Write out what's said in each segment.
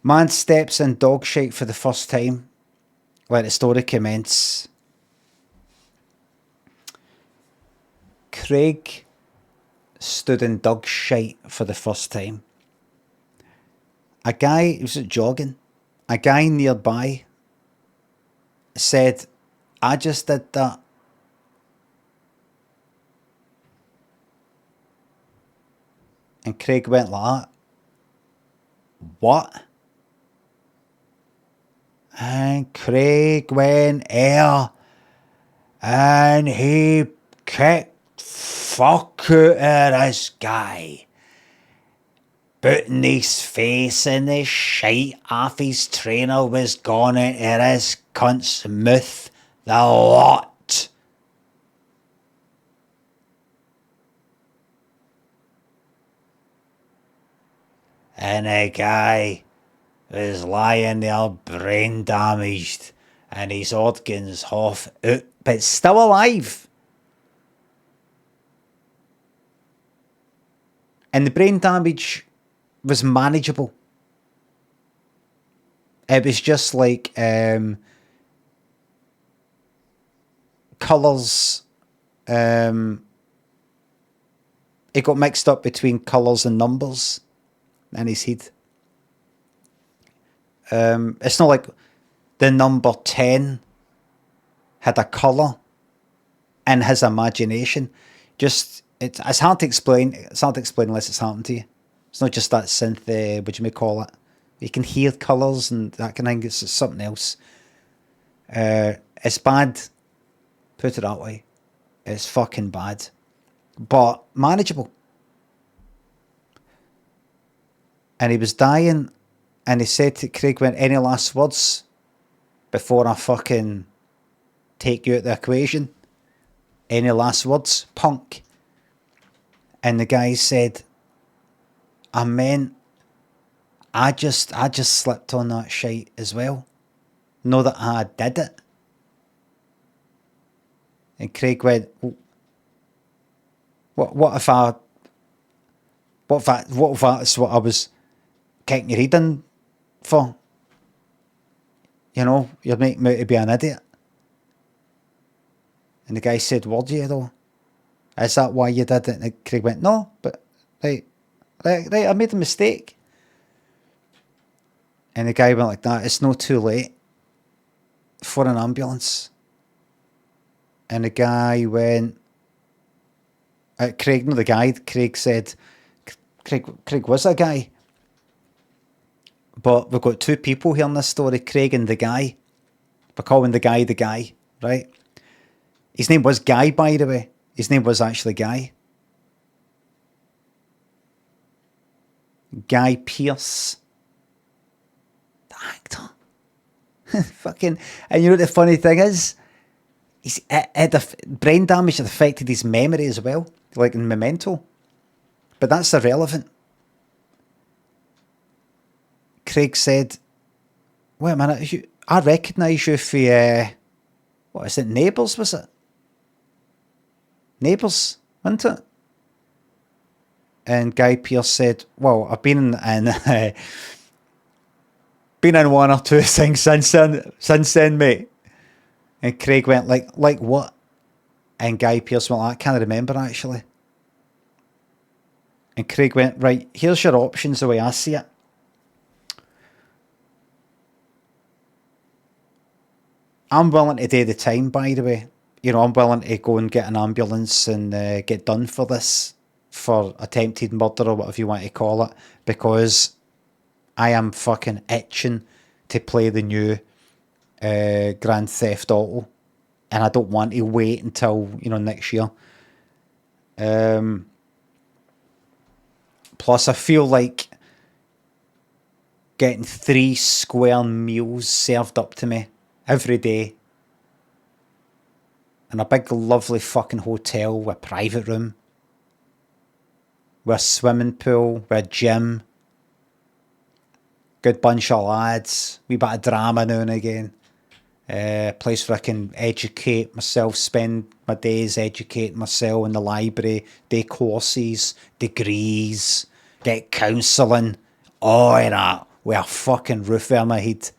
Man steps in dog shite for the first time. Let the story commence. Craig stood in dog shite for the first time. A guy, he was jogging, a guy nearby said, I just did that. And Craig went like that. What? And Craig went here and he kicked fuck out of this guy, putting his face in the shite off his trainer was gone into this cunt's mouth the lot. And the guy was lying there brain damaged and his organs half out, but still alive. And the brain damage was manageable. It was just like colours. It got mixed up between colours and numbers in his head. It's not like the number 10 had a colour in his imagination. Just it's hard to explain. It's hard to explain unless it's happened to you. It's not just that synth. What you may call it. You can hear colours and that kind of thing. It's something else. It's bad. Put it that way. It's fucking bad, but manageable. And he was dying, and he said to Craig, "Went any last words before I fucking take you out the equation? Any last words, punk?" And the guy said, "I meant, I just slipped on that shite as well. Know that I did it." And Craig went, "What if that's what I was kicking your head in for? You know, you're making me out to be an idiot." And the guy said, "Were you though? Is that why you did it?" And Craig went, "No, but right, I made a mistake." And the guy went like that. "It's not too late for an ambulance." And the guy went, Craig, no, the guy, Craig said, Craig was a guy. But we've got two people here in this story, Craig and the guy. We're calling the guy, right? His name was Guy, by the way. His name was actually Guy. Guy Pearce. The actor. Fucking, and you know what the funny thing is? Brain damage had affected his memory as well, like in Memento. But that's irrelevant. Craig said, "Wait a minute, I recognise you for, what is it, Neighbours, was it? Neighbours, wasn't it?" And Guy Pearce said, "Well, I've been in been in one or two things since then, mate." And Craig went, like what? And Guy Pearce went, "I can't remember actually." And Craig went, "Right, here's your options the way I see it. I'm willing to do the time, by the way. You know, I'm willing to go and get an ambulance and get done for this, for attempted murder or whatever you want to call it, because I am fucking itching to play the new Grand Theft Auto, and I don't want to wait until, next year. Plus, I feel like getting 3 square meals served up to me every day in a big, lovely fucking hotel with a private room, with a swimming pool, with a gym, good bunch of lads, wee bit of drama now and again. Place where I can educate myself, spend my days educating myself in the library, do courses, degrees, get counselling, all of that with a fucking roof over my head.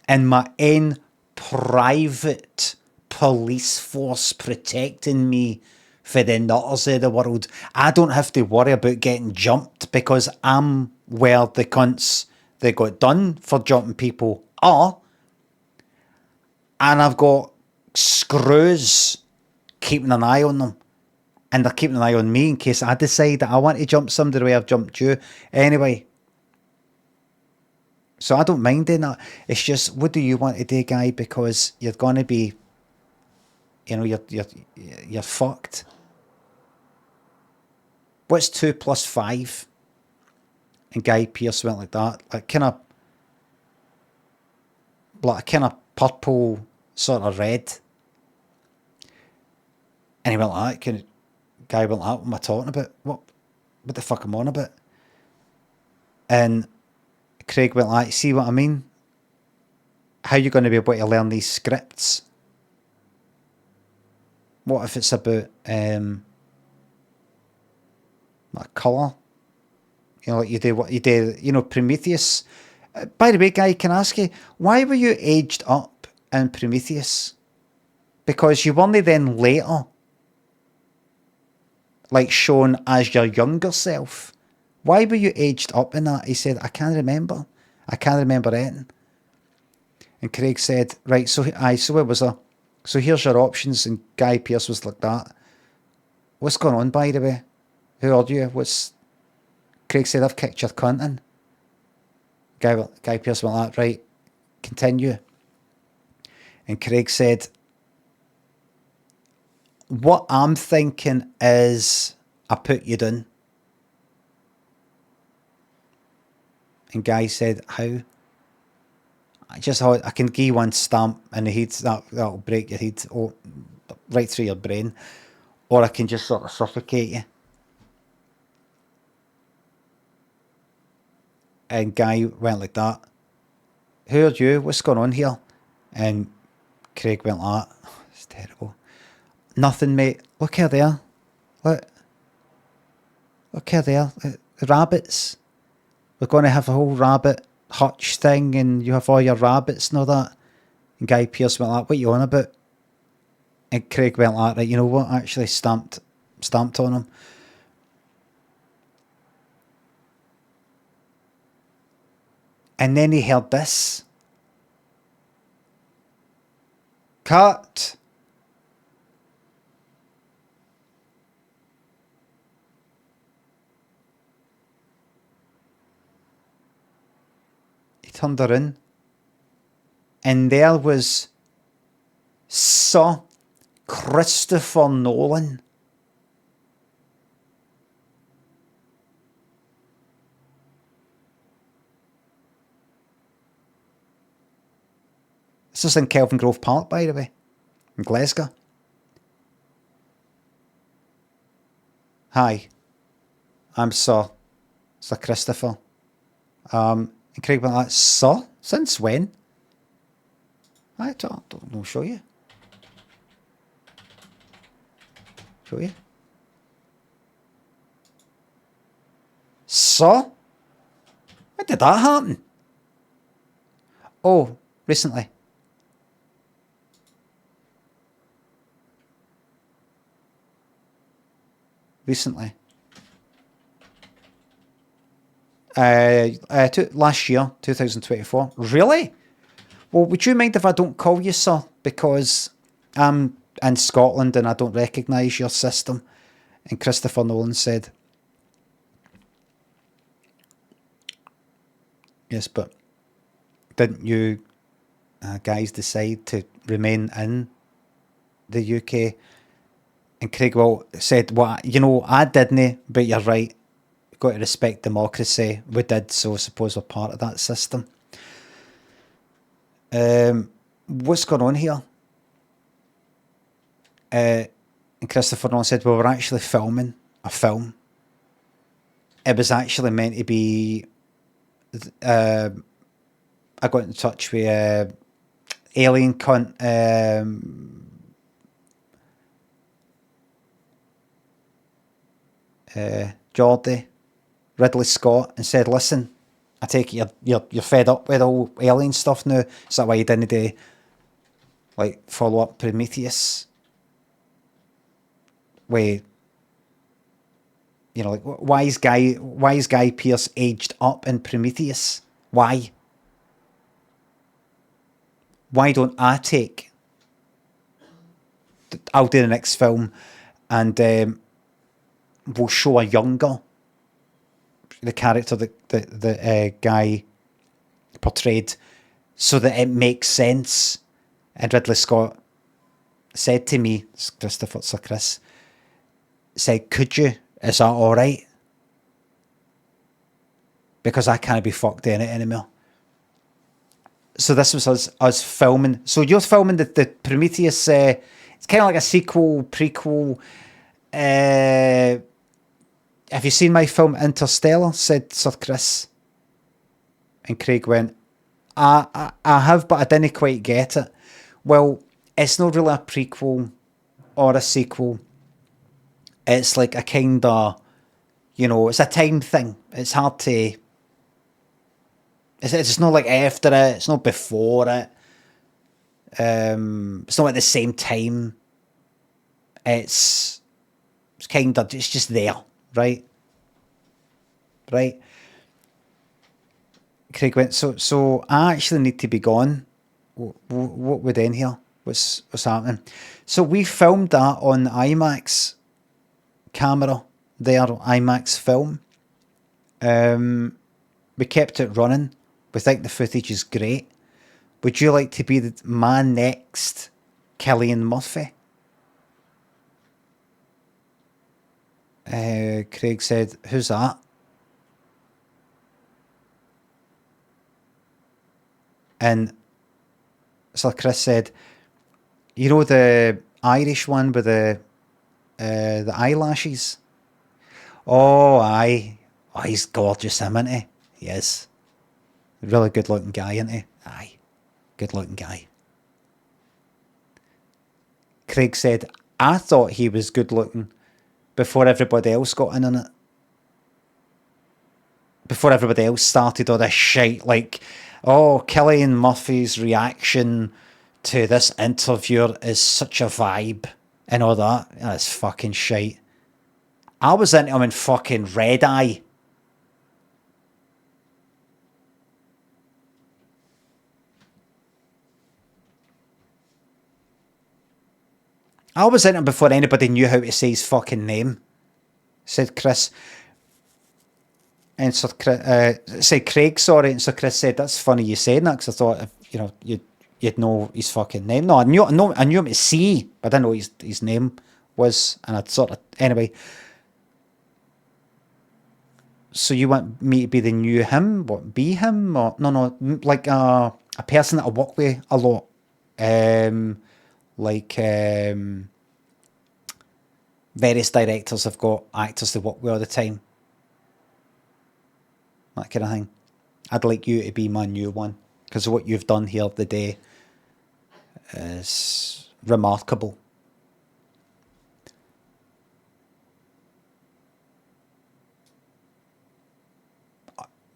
And my own private police force protecting me for the nutters of the world. I don't have to worry about getting jumped because I'm where the cunts that got done for jumping people are. And I've got screws keeping an eye on them. And they're keeping an eye on me in case I decide that I want to jump somebody the way I've jumped you. Anyway. So I don't mind doing that. It's just, what do you want to do, guy? Because you're going to be, you know, you're fucked. What's 2 plus 5? And Guy Pearce went like that. Like a kind of purple, sort of red. And he went like that. Guy went like that. What am I talking about? What the fuck am I on about? And Craig went like, see what I mean? How are you going to be able to learn these scripts? What if it's about like colour? You know, like you do what you do, you know, Prometheus. By the way, Guy, can I ask you, why were you aged up in Prometheus? Because you weren't then later, like, shown as your younger self. Why were you aged up in that? He said, I can't remember. I can't remember anything. And Craig said, right, so what was there? So here's your options. And Guy Pearce was like that. What's going on, by the way? Who are you? Craig said, I've kicked your cunt in. Guy Pearce went like that, right, continue. And Craig said, what I'm thinking is I put you down. And Guy said, how? I can give you one stamp in the head, that'll break your head right through your brain. Or I can just sort of suffocate you. And Guy went like that. Who are you? What's going on here? And Craig went like that. Oh, it's terrible. Nothing, mate. Look here there. Look here there. The rabbits. We're going to have a whole rabbit hutch thing and you have all your rabbits and all that. And Guy Pearce went like, what are you on about? And Craig went like, right, you know what? Actually stamped on him. And then he heard this. Cut. He turned around. And there was Sir Christopher Nolan. This is in Kelvin Grove Park, by the way, in Glasgow. Hi, I'm Sir Christopher. And Craig went like, Sir? Since when? I'll show you. Show you. Sir? When did that happen? Oh, recently. Last year, 2024. Really? Well, would you mind if I don't call you sir? Because I'm in Scotland and I don't recognise your system. And Christopher Nolan said, yes, but didn't you guys decide to remain in the UK? And Craig said, well, you know, I didn't, but you're right. We've got to respect democracy. We did, so I suppose we're part of that system. What's going on here? And Christopher Nolan said, well, we're actually filming a film. It was actually meant to be... I got in touch with alien cunt... Geordie, Ridley Scott, and said, listen, I take it you're fed up with all alien stuff now. Is that why you didn't do like follow up Prometheus? Where like why is Guy Pearce aged up in Prometheus? Why? Why don't I take? I'll do the next film, and we'll show a younger the character that the guy portrayed, so that it makes sense. And Ridley Scott said to me, Sir Chris, said, "Could you? Is that all right? Because I can't be fucked in it anymore." So this was us filming. So you're filming the Prometheus. It's kind of like a sequel, prequel. Have you seen my film Interstellar? Said Sir Chris. And Craig went, I have, but I didn't quite get it. Well, it's not really a prequel or a sequel. It's like a kind of, it's a time thing. It's hard to... It's not like after it. It's not before it. It's not at the same time. It's kind of... It's just there, right? Right? Craig went, so I actually need to be gone. What we doing here? What's happening? So we filmed that on IMAX camera there, IMAX film. We kept it running. We think the footage is great. Would you like to be my next Cillian Murphy? Craig said, who's that? And Sir Chris said, the Irish one with the eyelashes? Oh, aye. Oh, he's gorgeous, isn't he? He is. Really good looking guy, isn't he? Aye. Good looking guy. Craig said, I thought he was good looking before everybody else got in on it. Before everybody else started all this shite, like, oh, Cillian Murphy's reaction to this interviewer is such a vibe and all that. That's fucking shite. I was into him in fucking Red Eye. I was into him before anybody knew how to say his fucking name, said Chris. And Sir Chris, said Craig, sorry, and Sir Chris said, that's funny you saying that, because I thought, you'd know his fucking name. No, I knew him to see, but I didn't know his name was, and I'd sort of, anyway. So you want me to be the new him? What, be him? Or, no, like a person that I work with a lot. Various directors have got actors they work with all the time. That kind of thing. I'd like you to be my new one, because what you've done here today is remarkable.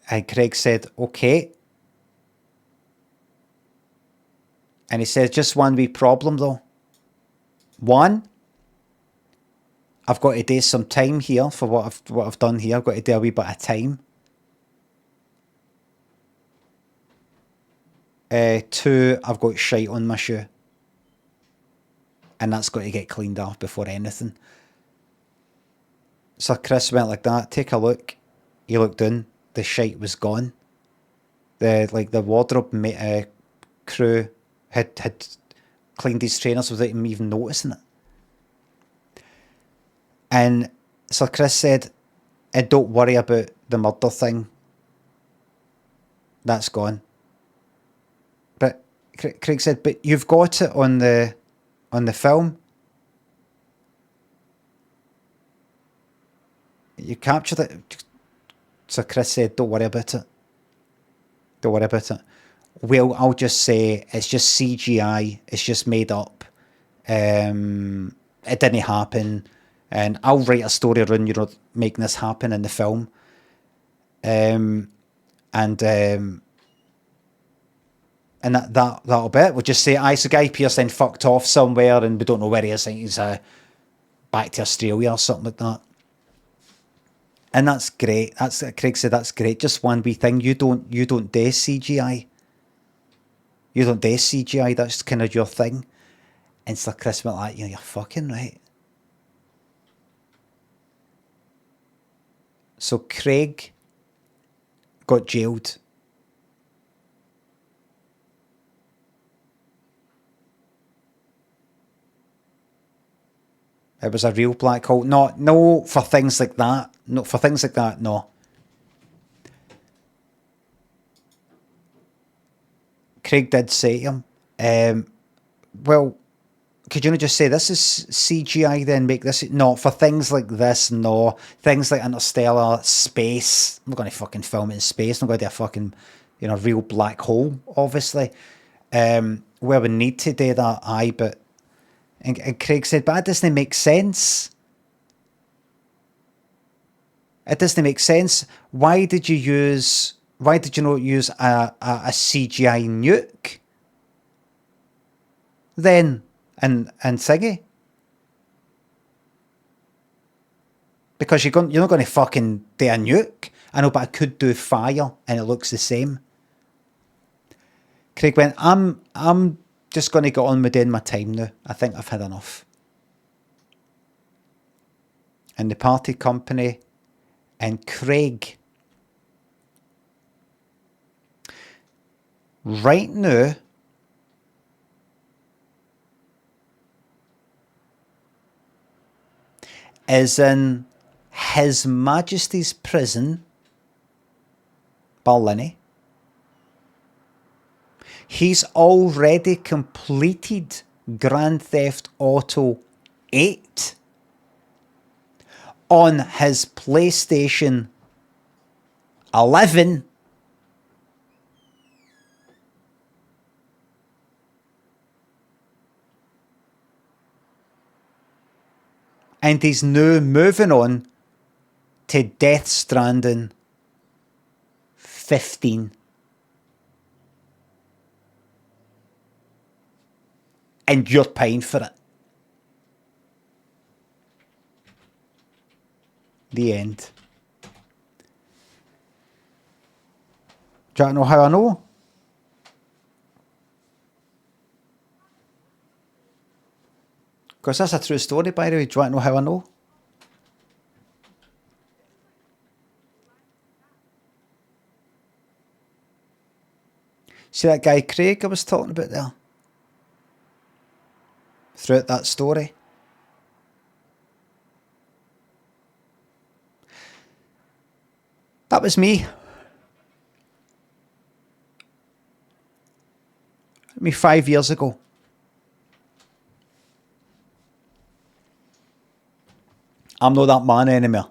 And Craig said, okay. And he said, just one wee problem though. One, I've got to do some time here for what I've done here. I've got to do a wee bit of time. Two, I've got shite on my shoe. And that's got to get cleaned off before anything. So Chris went like that. Take a look. He looked in. The shite was gone. The wardrobe crew had cleaned his trainers without him even noticing it. And so Chris said, and don't worry about the murder thing. That's gone. But Craig said, but you've got it on the film. You captured it. So Chris said, don't worry about it. Don't worry about it. Well, I'll just say it's just CGI. It's just made up. It didn't happen. And I'll write a story around, making this happen in the film. And that'll be it. We'll just say, aye, so Guy Pearce then fucked off somewhere and we don't know where he is. I think he's back to Australia or something like that. And that's great. That's Craig said that's great. Just one wee thing. You don't do CGI. You don't do CGI. That's kind of your thing. And Sir Chris went like, you're fucking right. So Craig got jailed. It was a real black hole. No, for things like that. No, for things like that, no. Craig did say to him, well, could you not just say this is CGI then? Make this... No, for things like this, no. Things like interstellar, space. I'm not going to fucking film it in space. I'm going to do a fucking, real black hole, obviously. Where we need to do that, aye, but... And Craig said, but that doesn't make sense. It doesn't make sense. Why did you not use a CGI nuke? Then, and thingy? Because you're not going to fucking do a nuke. I know, but I could do fire and it looks the same. Craig went, I'm just going to get on with doing my time now. I think I've had enough. And the party company and Craig right now is in His Majesty's Prison, Berlin. He's already completed Grand Theft Auto 8 on his PlayStation 11. And he's now moving on to Death Stranding 15. And you're paying for it. The end. Do you want to know how I know? Because that's a true story, by the way. Do you want to know how I know? See that guy Craig I was talking about there? Throughout that story. That was me. Me 5 years ago. I'm not that man anymore.